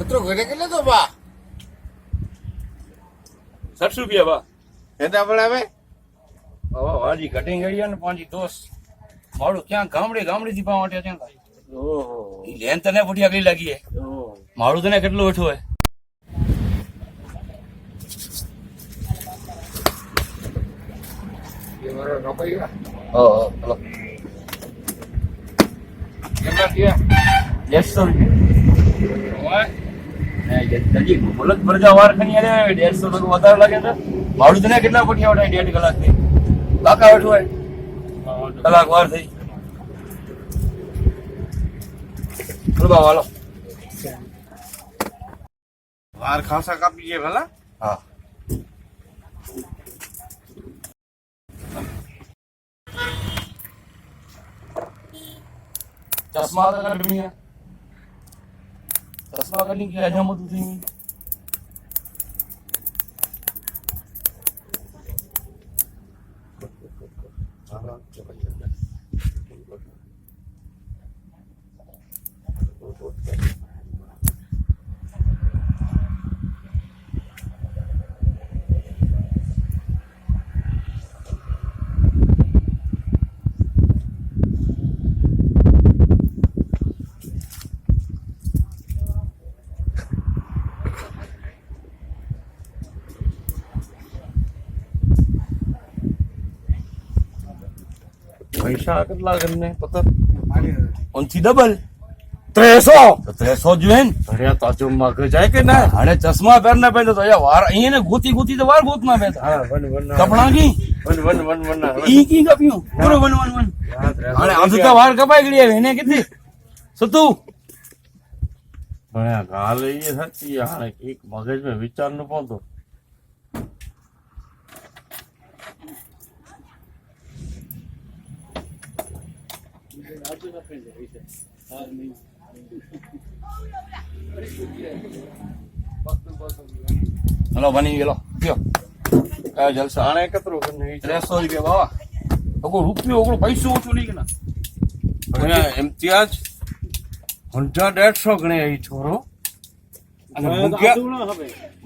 કતરો ઘરે કેટલો તો બા 60 રૂપિયા બા એના પણ આવે વાજી કટિંગ કરી ને પાંચી દોસ મારું ક્યાં ગામડે થી પાવા માટે ક્યાં થાય ઓહો લેન તને ફૂટી આગળ લાગી મારું તને કેટલું ઓછું હોય કપાઈ ગયા ચલો કેટલા થયા 150 રૂપિયા હજી મુલક ભરજા વાર ખણી આલે 150 રૂપિયા વધારે લાગે છે મારું તને કેટલા ફૂટી આવડે 1.5 કલાક થી કાકા બેઠું હોય કલાક વાર થઈ ચલો હાલો વાર ખાસા કાપી છે ભલા હા ચશ્મા તો કર બિયા ચશ્મા કરની કે હજામત થઈ પૈસા કેટલા કરીને પતર ઓનથી ડબલ 300 તો 300 જોઈએ ને અરે તાજો મગ જાય કે ના અને ચશ્મા પહેરને પહેલો તો વાર અહીંયા ને ગોતી તો વાર ગોતમાં બેઠા હા વન વન કપડા કી વન ઈ કી કપ્યું પૂરો વન અને આમ તો વાર કપાઈ ગઈ હવે એને કેટલી સતું ભણ્યા ગાલ એ સાચી હાણે એક મગજમાં વિચાર ન પહોંચતો હલો બની ગયેલો કયો કયો જલસા હાણે કતરો કરીને 300 રૂપિયા બાવા ઓકો રૂપિયો ઓકો પૈસો ઓછો નહીં કે ના ભણ્યા ઇમ્તિયાજ 150 ગણે અહીં છોરો અને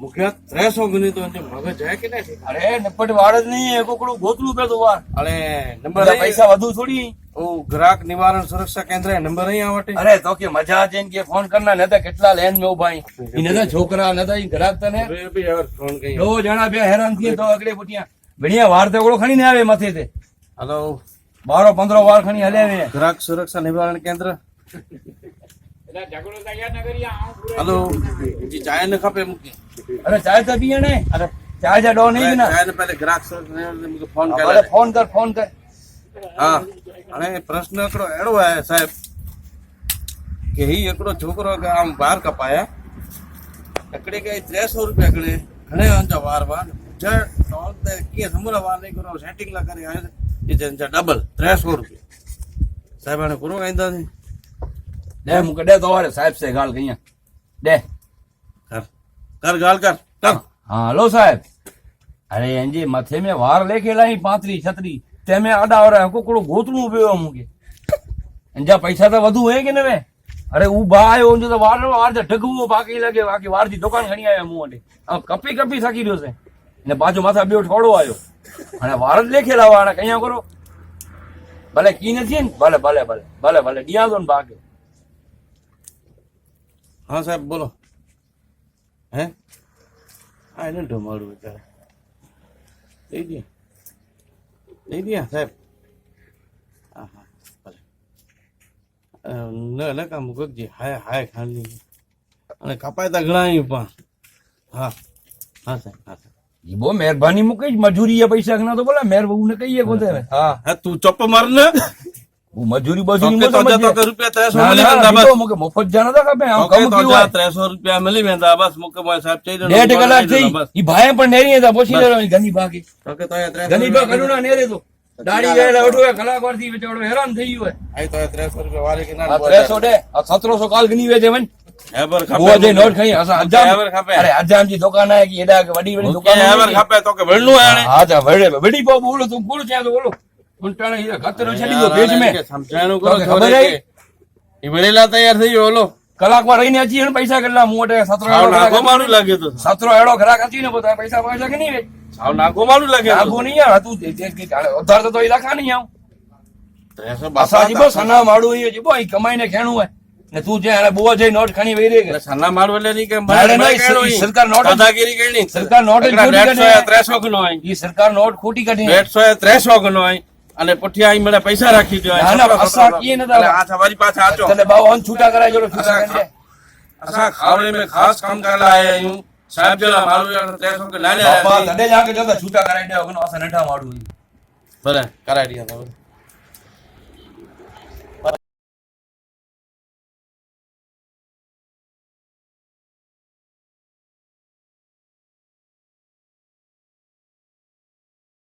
મુખ્ય 300 ગણી તો મગજ જાય કે ના અરે નપટ વાર જ નહીં કોકડું ગોતલું પેલો વાર અને નંબર બધા પૈસા વધુ થોડી ઓ ગ્રાહક નિવારણ સુરક્ષા કેન્દ્ર નંબર અહીં આવટે અરે તો કે મજા છે કે ફોન કરના નતા કેટલા લેન મેં ઉભા ઈ નતા છોકરા નતા ઈ ગ્રાહક તને ફોન કઈ દો જણા બે હેરાન થઈએ તો આગળ પૂછ્યા ભણ્યા વાર તો ઓળો ખણી ને આવે માથે તે હલો 12-15 વાર ખણી હલે આવે ગ્રાહક સુરક્ષા નિવારણ કેન્દ્ર હલો જી ચાય ને ખપે મૂકી અરે ચાય તો પીએ ને અરે ચાય જા ડો નહીં ના ચાય ને પહેલે ગ્રાહક સુરક્ષા નિવારણ મૂકે ફોન ભલે કરે ફોન કર હા અને પ્રશ્ન એકડો એડો આયા સાહેબ કે હી એકડો છોકરો કે આમ વાર કપાયા એકડે કે 300 રૂપિયા એકડે ઘણે અંજા વાર જે તો કે સમરા વાર નહીં કરો સેટિંગ લા કરી આયો એ જંજા ડબલ 300 રૂપિયા સાહેબ આને પૂરો કાંદા નહીં દે મુકે દે તો વારે સાહેબ સે ગાલ કઈયા દે કર ગાલ કર હા હલો સાહેબ અરે એંજી માથે મે વાર લેખેલા 35 36 તેમે આડા આવરા કોકડો ગોતણું બેવો મૂકે અંજા પૈસા તો વધુ હે કે નવે અરે ઉભા આયો જો તો વાર ઢગવો બાકી લાગે બાકી વાર થી દુકાન ઘણી આયા મુ માટે આ કપી થાકી રહ્યો છે ને બાજુ માથા બેવ ઠોડો આવ્યો અને વાર જ લેખેલા વાળા કઈયા કરો ભલે કી નથી ને ભલે ડિયા દો ને ભાગે હા સાહેબ બોલો હે આ એને ઢમાડું વિચાર લઈ દે સાહેબ હા હા ભલે ન કામ મુકજી હાય ખાલી અને કપાય તા ઘણા પણ હા સાહેબ ઈ બહુ મહેરબાની મૂકી મજૂરી પૈસા ના તો બોલા મહેર બહુ ને કહીએ કોતે હા તું ચપ્પો માર ને હું મજૂરી રૂપિયા 300 મફત જાનો તો ખબર 300 રૂપિયા મળી વેંદા બસ મુકે મારા સાહેબ ચઈ 1.5 કલાક થઈ ઈ ભાઈ પણ નેરી હતા પછી લેવાની ઘણી ભાગી ઘણી ભાગ કરુણા નેરે તો દાડી ગયેલા ઓટો કલાક વાર થી બેચાડો હેરાન થઈ ગયો આ તો 300 રૂપિયા વારે કે ના 300 દે 1700 કાલ ગની વેચે મન હેબર ખાપે જે નોટ ખઈ હેબર ખાપે અરે અજામજી દુકાન આ કે એડા કે વડી દુકાન હેબર ખાપે તો કે વળનું આણે હા જા વડી બહુ બોલો તું બોલ છે તો બોલો ઉલટાણે ઈ ખતરો છડી દો પેજ મે સમજાણું કરો ખબર હે ઈ વળેલા તૈયાર થઈ ગયો ઓલો કલાકમાં રહીને હજી એને પૈસા કેટલા મોટે સત્રો સાવ એડો નાગો ઘરાક મારું લાગે તો સત્રો એડો ઘરાક હતી ને બધા પૈસા પૈસા કે નહીં વે સાવ નાગો મારું લાગે આગો નહીં યાર તું ઉધાર તો એ રાખા નહીં આવ 300 પાછા જીબો સના માડું એ જીબો અહીં કમાઈને ખેણું હોય ને તું જે એને બહુ જઈ નોટ ખણી વઈ રહી એટલે સન્ના મારું એટલે નહીં કે મારે નહીં, સરકાર નોટ જ- દાદાગીરી કરી સરકાર નોટ જ ખોટી કાઢે. 300 ગણો હોય એ સરકાર નોટ ખોટી કાઢી 300 ગણો હોય અને પુઠિયા અહીં મને પૈસા રાખી દો ના, ના, અસા કીએ નતા. આ તમારી પાસે આચો તને બાવો હન છૂટા કરાય જોડે છૂટા કરી દે. અસા ખાવડે में खास काम करला आया हूं साहब जरा मारू यार 300 के लाले બાપા તને જ આગે જોતા છૂટા કરાઈ દે વગનો અસા નઠા માડું ભલે કરાઈ દિયા